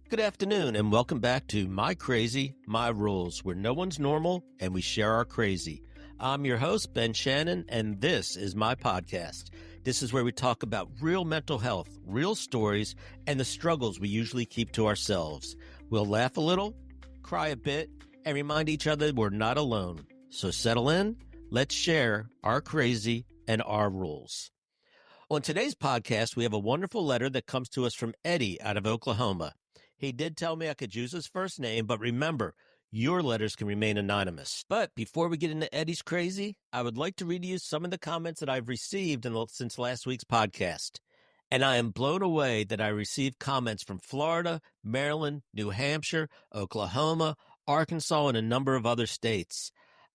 Good afternoon, and welcome back to My Crazy, My Rules, where no one's normal and we share our crazy. I'm your host, Benn Shannon, and this is my podcast. This is where we talk about real mental health, real stories, and the struggles we usually keep to ourselves. We'll laugh a little, cry a bit, and remind each other we're not alone. So settle in, let's share our crazy and our rules. On today's podcast, we have a wonderful letter that comes to us from Eddie out of Oklahoma. He did tell me I could use his first name, but remember, your letters can remain anonymous. But before we get into Eddie's crazy, I would like to read you some of the comments that I've received since last week's podcast. And I am blown away that I received comments from Florida, Maryland, New Hampshire, Oklahoma, Arkansas, and a number of other states.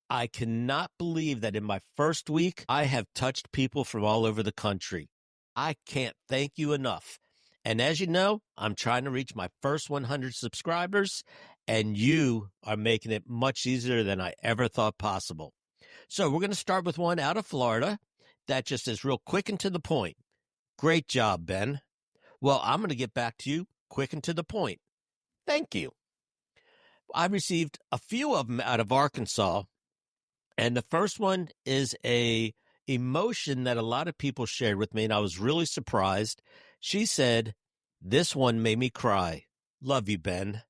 I cannot believe that in my first week, I have touched people from all over the country. I can't thank you enough. And as you know, I'm trying to reach my first 100 subscribers, and you are making it much easier than I ever thought possible. So we're going to start with one out of Florida that just is real quick and to the point. Great job, Ben. Well, I'm going to get back to you quick and to the point. Thank you. I received a few of them out of Arkansas, and the first one is a emotion that a lot of people shared with me, and I was really surprised. She said, "This one made me cry. Love you, Ben."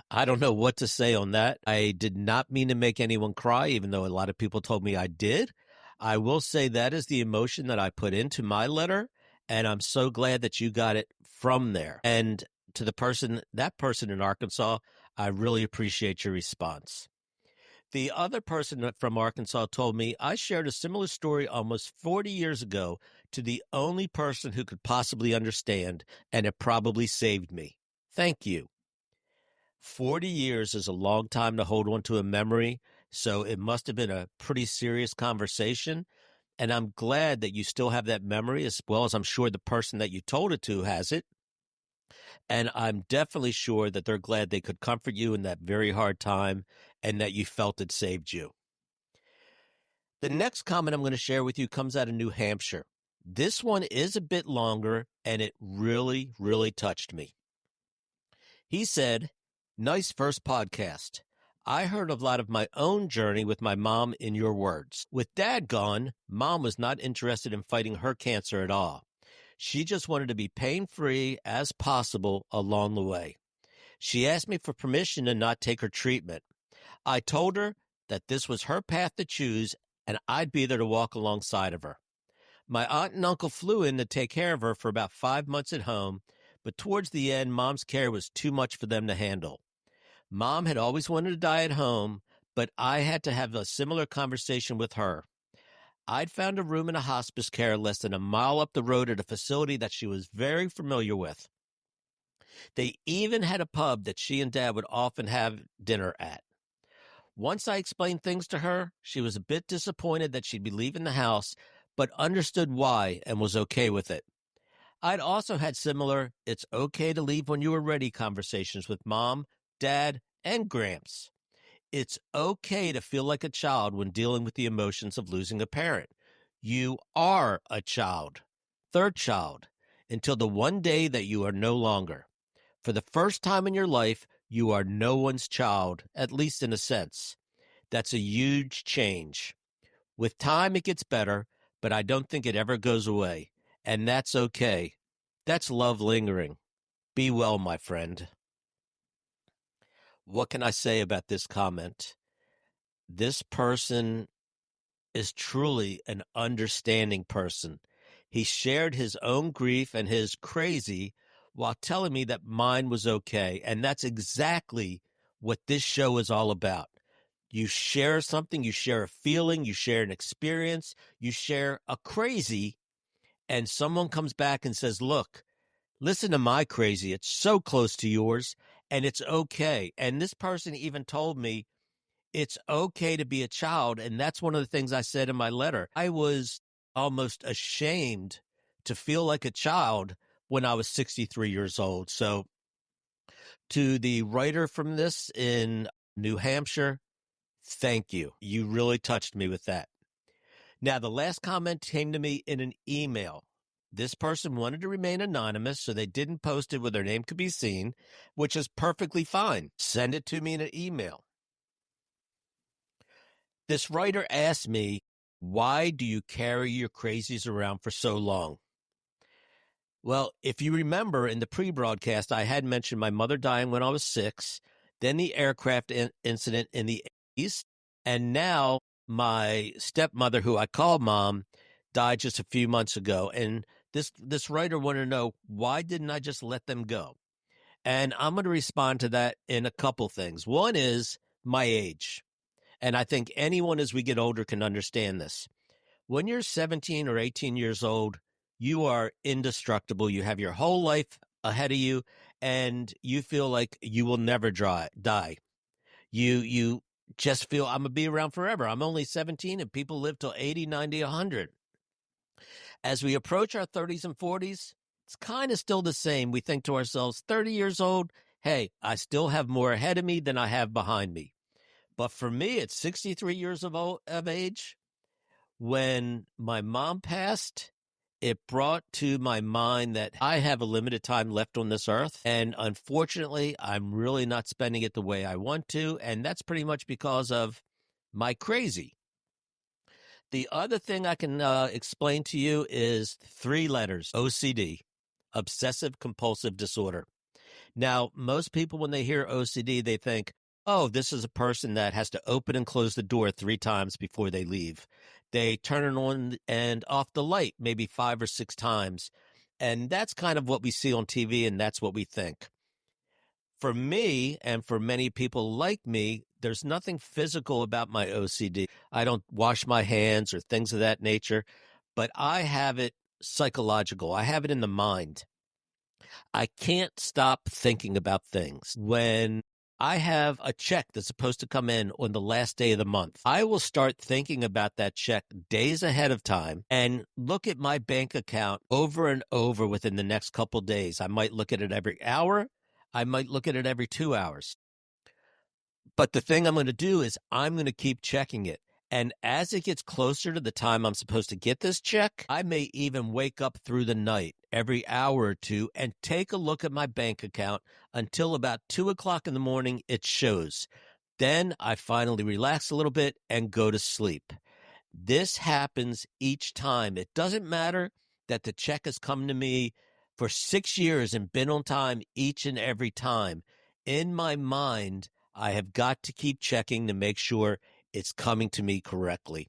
I don't know what to say on that. I did not mean to make anyone cry, even though a lot of people told me I did. I will say that is the emotion that I put into my letter, and I'm so glad that you got it from there. And to that person in Arkansas, I really appreciate your response. The other person from Arkansas told me I shared a similar story almost 40 years ago to the only person who could possibly understand, and it probably saved me. Thank you. 40 years is a long time to hold on to a memory, so it must have been a pretty serious conversation, and I'm glad that you still have that memory, as well as I'm sure the person that you told it to has it. And I'm definitely sure that they're glad they could comfort you in that very hard time and that you felt it saved you. The next comment I'm going to share with you comes out of New Hampshire. This one is a bit longer, and it really, really touched me. He said, "Nice first podcast. I heard a lot of my own journey with my mom in your words. With Dad gone, Mom was not interested in fighting her cancer at all. She just wanted to be pain-free as possible along the way. She asked me for permission to not take her treatment. I told her that this was her path to choose, and I'd be there to walk alongside of her. My aunt and uncle flew in to take care of her for about 5 months at home, but towards the end, Mom's care was too much for them to handle. Mom had always wanted to die at home, but I had to have a similar conversation with her. I'd found a room in a hospice care less than a mile up the road at a facility that she was very familiar with. They even had a pub that she and Dad would often have dinner at. Once I explained things to her, she was a bit disappointed that she'd be leaving the house, but understood why and was okay with it. I'd also had similar, it's okay to leave when you are ready conversations with Mom, Dad, and Gramps. It's okay to feel like a child when dealing with the emotions of losing a parent. You are a child, third child, until the one day that you are no longer. For the first time in your life, you are no one's child, at least in a sense. That's a huge change. With time, it gets better, but I don't think it ever goes away. And that's okay. That's love lingering. Be well, my friend." What can I say about this comment? This person is truly an understanding person. He shared his own grief and his crazy while telling me that mine was okay. And that's exactly what this show is all about. You share something, you share a feeling, you share an experience, you share a crazy, and someone comes back and says, "Look, listen to my crazy. It's so close to yours, and it's okay." And this person even told me it's okay to be a child, and that's one of the things I said in my letter. I was almost ashamed to feel like a child when I was 63 years old. So to the writer from this in New Hampshire, thank you. You really touched me with that. Now, the last comment came to me in an email. This person wanted to remain anonymous, so they didn't post it where their name could be seen, which is perfectly fine. Send it to me in an email. This writer asked me, why do you carry your crazies around for so long? Well, if you remember in the pre-broadcast, I had mentioned my mother dying when I was 6, then the aircraft incident in the 80s, and now my stepmother, who I call mom, died just a few months ago. And this writer wanted to know, why didn't I just let them go? And I'm going to respond to that in a couple things. One is my age. And I think anyone as we get older can understand this. When you're 17 or 18 years old, you are indestructible. You have your whole life ahead of you, and you feel like you will never die. You just feel, I'm going to be around forever. I'm only 17, and people live till 80, 90, 100. As we approach our 30s and 40s, it's kind of still the same. We think to ourselves, 30 years old, hey, I still have more ahead of me than I have behind me. But for me, at 63 years of age, when my mom passed, it brought to my mind that I have a limited time left on this earth. And unfortunately, I'm really not spending it the way I want to. And that's pretty much because of my crazy. The other thing I can explain to you is 3 letters: OCD, obsessive compulsive disorder. Now, most people, when they hear OCD, they think, oh, this is a person that has to open and close the door 3 times before they leave. They turn it on and off the light maybe 5 or 6 times. And that's kind of what we see on TV, and that's what we think. For me, and for many people like me, there's nothing physical about my OCD. I don't wash my hands or things of that nature, but I have it psychological. I have it in the mind. I can't stop thinking about things. When I have a check that's supposed to come in on the last day of the month, I will start thinking about that check days ahead of time and look at my bank account over and over within the next couple days. I might look at it every hour. I might look at it every 2 hours. But the thing I'm going to do is I'm going to keep checking it. And as it gets closer to the time I'm supposed to get this check, I may even wake up through the night every hour or two and take a look at my bank account until about 2 o'clock in the morning it shows. Then I finally relax a little bit and go to sleep. This happens each time. It doesn't matter that the check has come to me for 6 years and been on time each and every time. In my mind, I have got to keep checking to make sure it's coming to me correctly.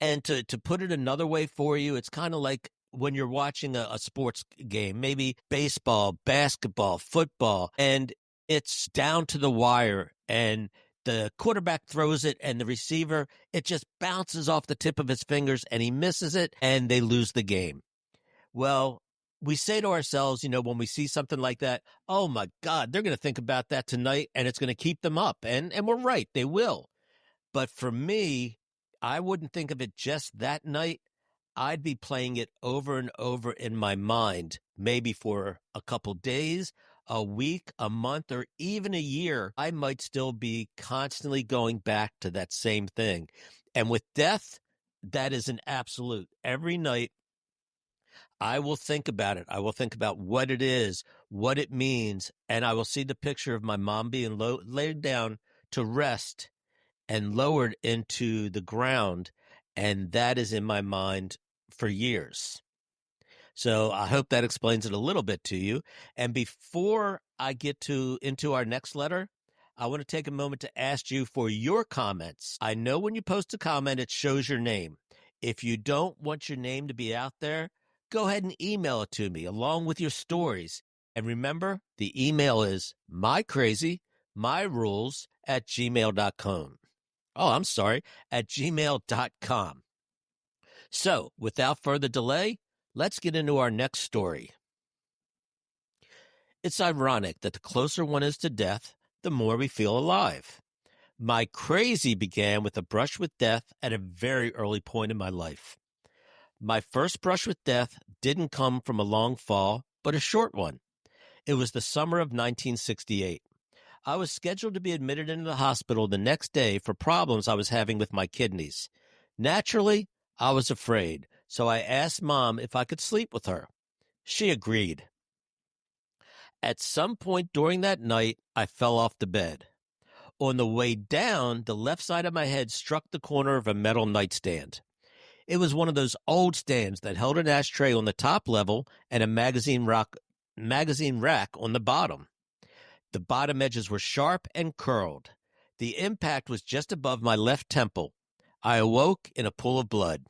And to put it another way for you, it's kind of like when you're watching a sports game, maybe baseball, basketball, football, and it's down to the wire and the quarterback throws it and the receiver, it just bounces off the tip of his fingers and he misses it and they lose the game. Well, we say to ourselves, when we see something like that, oh my God, they're going to think about that tonight and it's going to keep them up. And we're right, they will. But for me, I wouldn't think of it just that night. I'd be playing it over and over in my mind, maybe for a couple days, a week, a month, or even a year. I might still be constantly going back to that same thing. And with death, that is an absolute. Every night, I will think about it. I will think about what it is, what it means, and I will see the picture of my mom being laid down to rest and lowered into the ground, and that is in my mind for years. So I hope that explains it a little bit to you. And before I get into our next letter, I want to take a moment to ask you for your comments. I know when you post a comment, it shows your name. If you don't want your name to be out there, go ahead and email it to me along with your stories. And remember, the email is mycrazymyrules@gmail.com. Oh, I'm sorry, at gmail.com. So, without further delay, let's get into our next story. It's ironic that the closer one is to death, the more we feel alive. My crazy began with a brush with death at a very early point in my life. My first brush with death didn't come from a long fall, but a short one. It was the summer of 1968. I was scheduled to be admitted into the hospital the next day for problems I was having with my kidneys. Naturally, I was afraid, so I asked Mom if I could sleep with her. She agreed. At some point during that night, I fell off the bed. On the way down, the left side of my head struck the corner of a metal nightstand. It was one of those old stands that held an ashtray on the top level and a magazine rack on the bottom. The bottom edges were sharp and curled. The impact was just above my left temple. I awoke in a pool of blood.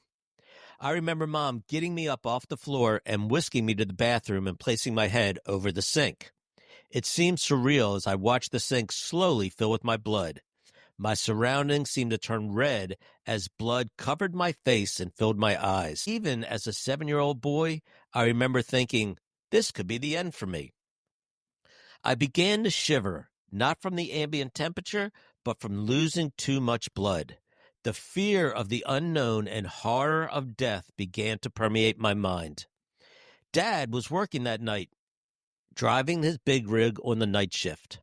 I remember Mom getting me up off the floor and whisking me to the bathroom and placing my head over the sink. It seemed surreal as I watched the sink slowly fill with my blood. My surroundings seemed to turn red as blood covered my face and filled my eyes. Even as a 7-year-old boy, I remember thinking, this could be the end for me. I began to shiver, not from the ambient temperature, but from losing too much blood. The fear of the unknown and horror of death began to permeate my mind. Dad was working that night, driving his big rig on the night shift.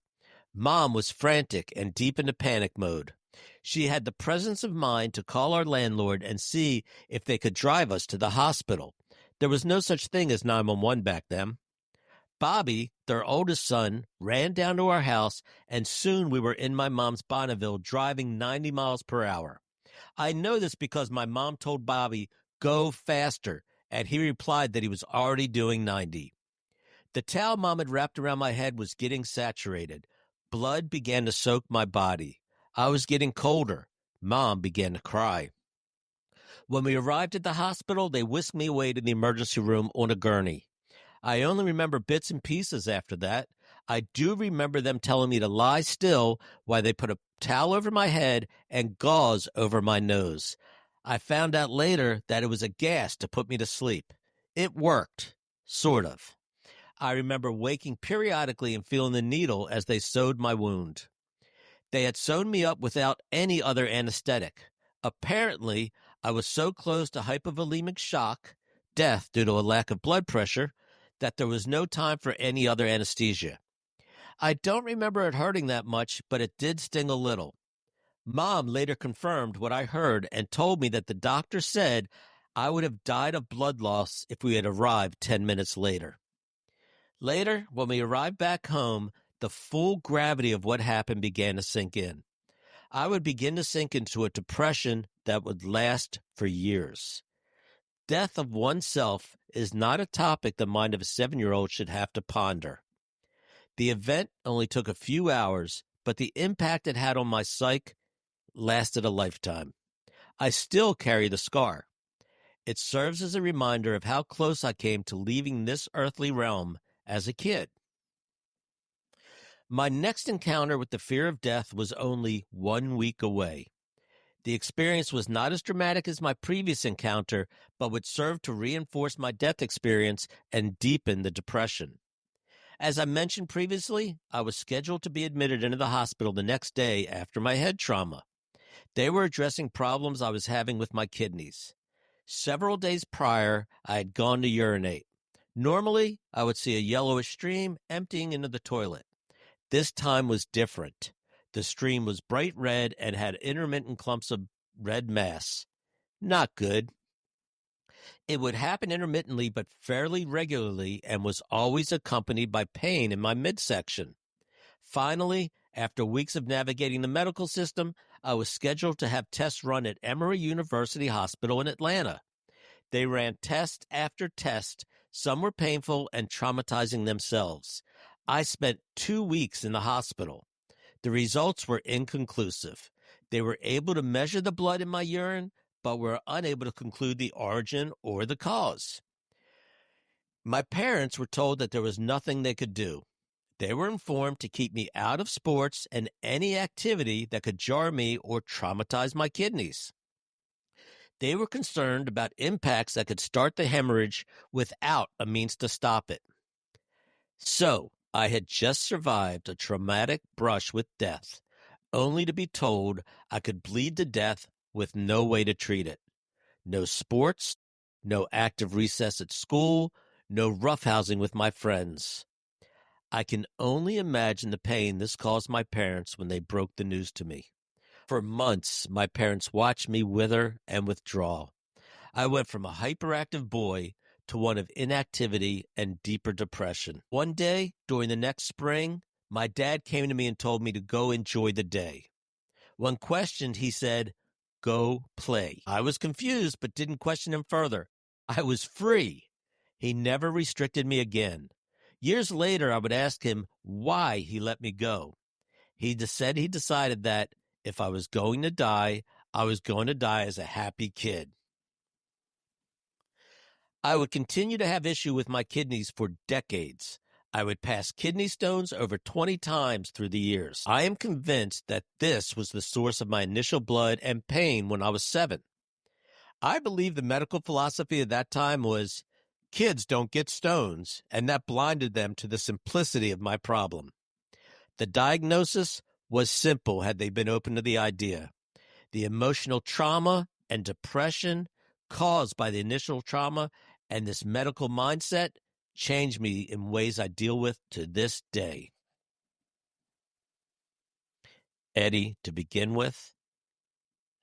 Mom was frantic and deep into panic mode. She had the presence of mind to call our landlord and see if they could drive us to the hospital. There was no such thing as 911 back then. Bobby, their oldest son, ran down to our house, and soon we were in my mom's Bonneville driving 90 miles per hour. I know this because my mom told Bobby, go faster, and he replied that he was already doing 90. The towel Mom had wrapped around my head was getting saturated. Blood began to soak my body. I was getting colder. Mom began to cry. When we arrived at the hospital, they whisked me away to the emergency room on a gurney. I only remember bits and pieces after that. I do remember them telling me to lie still while they put a towel over my head and gauze over my nose. I found out later that it was a gas to put me to sleep. It worked, sort of. I remember waking periodically and feeling the needle as they sewed my wound. They had sewn me up without any other anesthetic. Apparently, I was so close to hypovolemic shock, death due to a lack of blood pressure, that there was no time for any other anesthesia. I don't remember it hurting that much, but it did sting a little. Mom later confirmed what I heard and told me that the doctor said I would have died of blood loss if we had arrived 10 minutes later. Later, when we arrived back home, the full gravity of what happened began to sink in. I would begin to sink into a depression that would last for years. Death of oneself is not a topic the mind of a 7-year-old should have to ponder. The event only took a few hours, but the impact it had on my psyche lasted a lifetime. I still carry the scar. It serves as a reminder of how close I came to leaving this earthly realm as a kid. My next encounter with the fear of death was only 1 week away. The experience was not as dramatic as my previous encounter, but would serve to reinforce my death experience and deepen the depression. As I mentioned previously, I was scheduled to be admitted into the hospital the next day after my head trauma. They were addressing problems I was having with my kidneys. Several days prior, I had gone to urinate. Normally, I would see a yellowish stream emptying into the toilet. This time was different. The stream was bright red and had intermittent clumps of red mass. Not good. It would happen intermittently but fairly regularly and was always accompanied by pain in my midsection. Finally, after weeks of navigating the medical system, I was scheduled to have tests run at Emory University Hospital in Atlanta. They ran test after test. Some were painful and traumatizing themselves. I spent 2 weeks in the hospital. The results were inconclusive. They were able to measure the blood in my urine, but were unable to conclude the origin or the cause. My parents were told that there was nothing they could do. They were informed to keep me out of sports and any activity that could jar me or traumatize my kidneys. They were concerned about impacts that could start the hemorrhage without a means to stop it. So, I had just survived a traumatic brush with death, only to be told I could bleed to death with no way to treat it. No sports, no active recess at school, no roughhousing with my friends. I can only imagine the pain this caused my parents when they broke the news to me. For months, my parents watched me wither and withdraw. I went from a hyperactive boy to one of inactivity and deeper depression. One day, during the next spring, my dad came to me and told me to go enjoy the day. When questioned, he said, "Go play." I was confused, but didn't question him further. I was free. He never restricted me again. Years later, I would ask him why he let me go. He said he decided that if I was going to die, I was going to die as a happy kid. I would continue to have issue with my kidneys for decades. I would pass kidney stones over 20 times through the years. I am convinced that this was the source of my initial blood and pain when I was 7. I believe the medical philosophy of that time was, kids don't get stones, and that blinded them to the simplicity of my problem. The diagnosis was simple had they been open to the idea. The emotional trauma and depression caused by the initial trauma and this medical mindset changed me in ways I deal with to this day. Eddie, to begin with,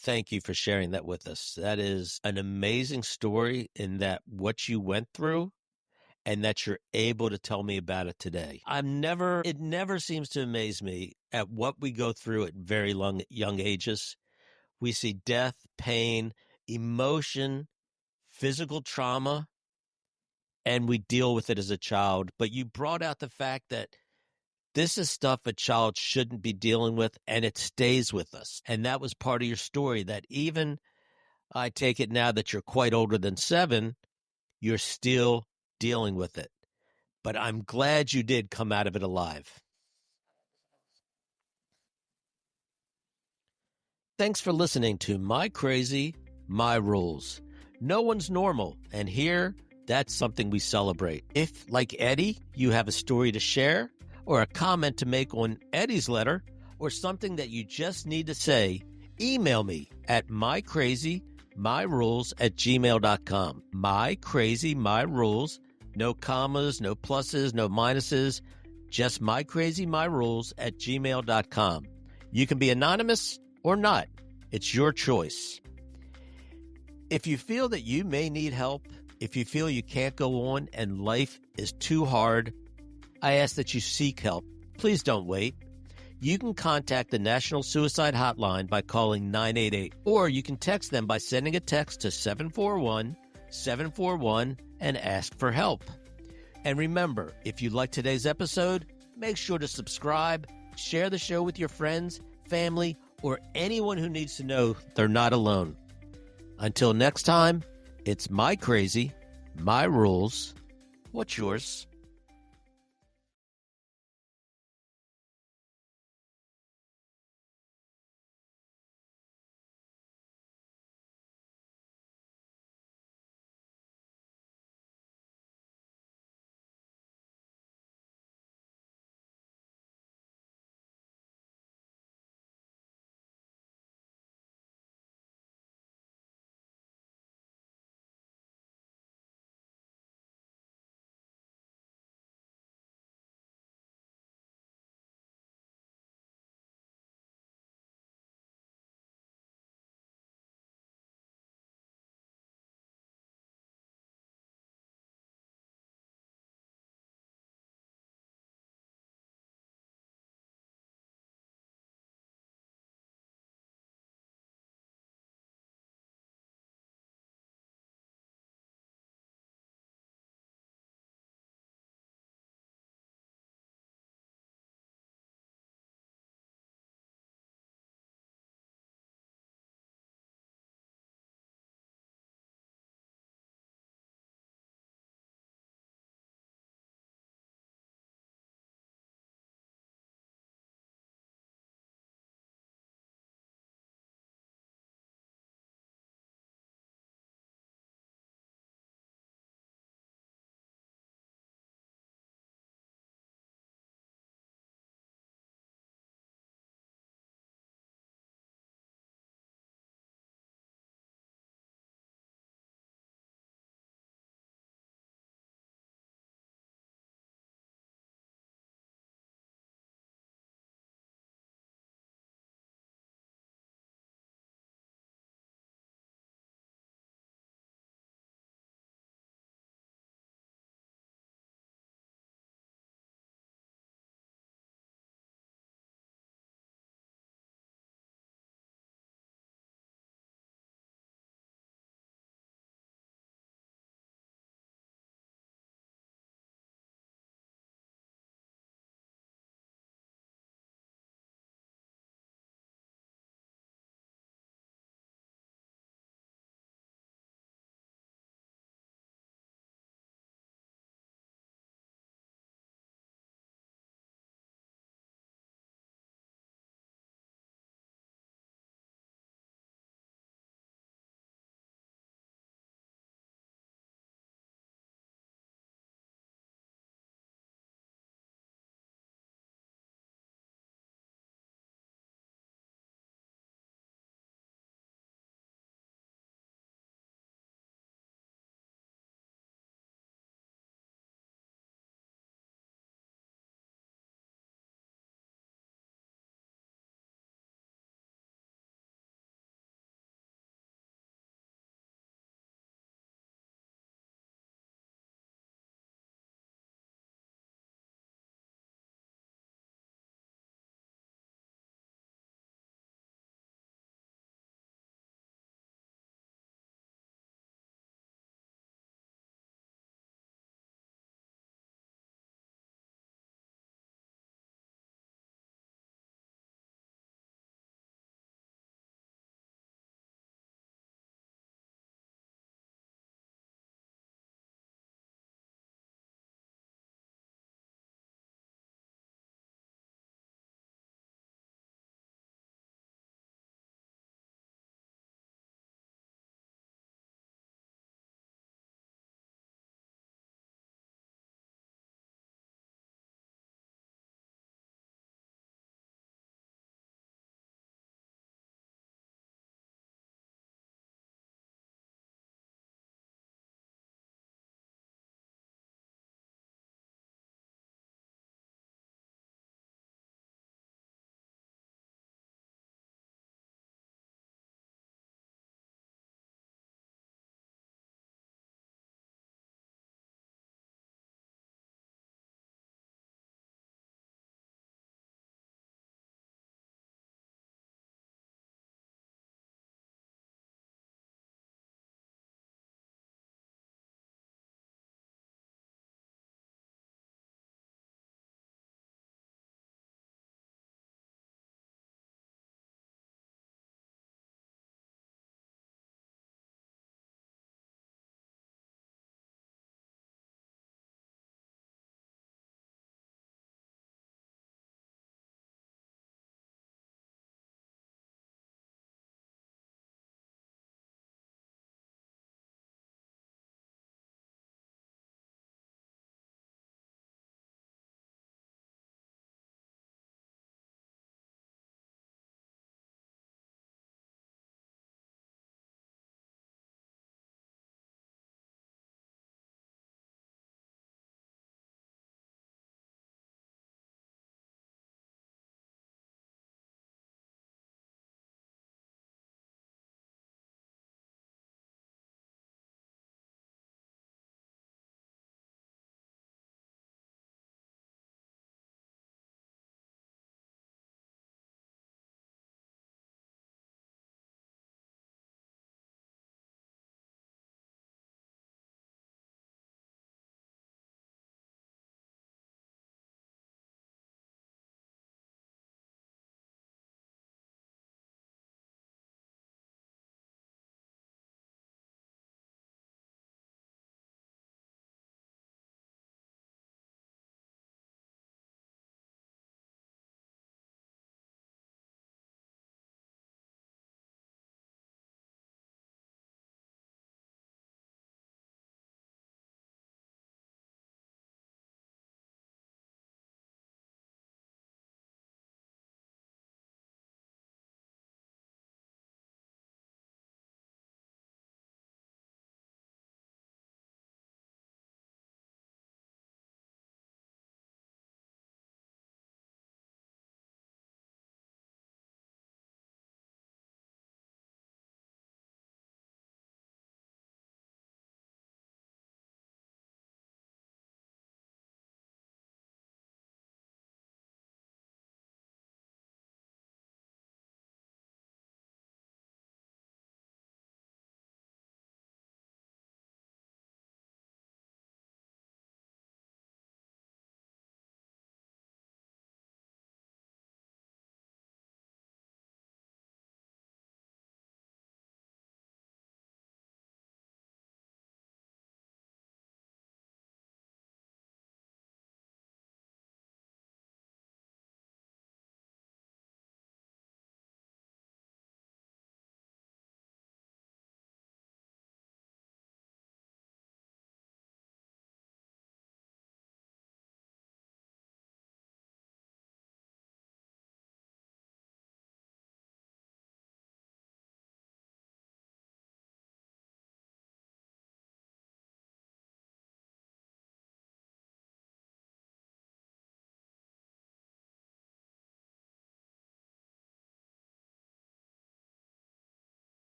thank you for sharing that with us. That is an amazing story in that what you went through and that you're able to tell me about it today. It never seems to amaze me at what we go through at very young ages. We see death, pain, emotion, physical trauma, and we deal with it as a child. But you brought out the fact that this is stuff a child shouldn't be dealing with, and it stays with us. And that was part of your story, that even, I take it now that you're quite older than 7, you're still dealing with it. But I'm glad you did come out of it alive. Thanks for listening to My Crazy, My Rules. No one's normal, and here, that's something we celebrate. If, like Eddie, you have a story to share, or a comment to make on Eddie's letter, or something that you just need to say, email me at mycrazymyrules@gmail.com. Mycrazymyrules, no commas, no pluses, no minuses, just mycrazymyrules@gmail.com. You can be anonymous or not. It's your choice. If you feel that you may need help, if you feel you can't go on and life is too hard, I ask that you seek help. Please don't wait. You can contact the National Suicide Hotline by calling 988, or you can text them by sending a text to 741-741 and ask for help. And remember, if you like today's episode, make sure to subscribe, share the show with your friends, family, or anyone who needs to know they're not alone. Until next time, it's my crazy, my rules. What's yours?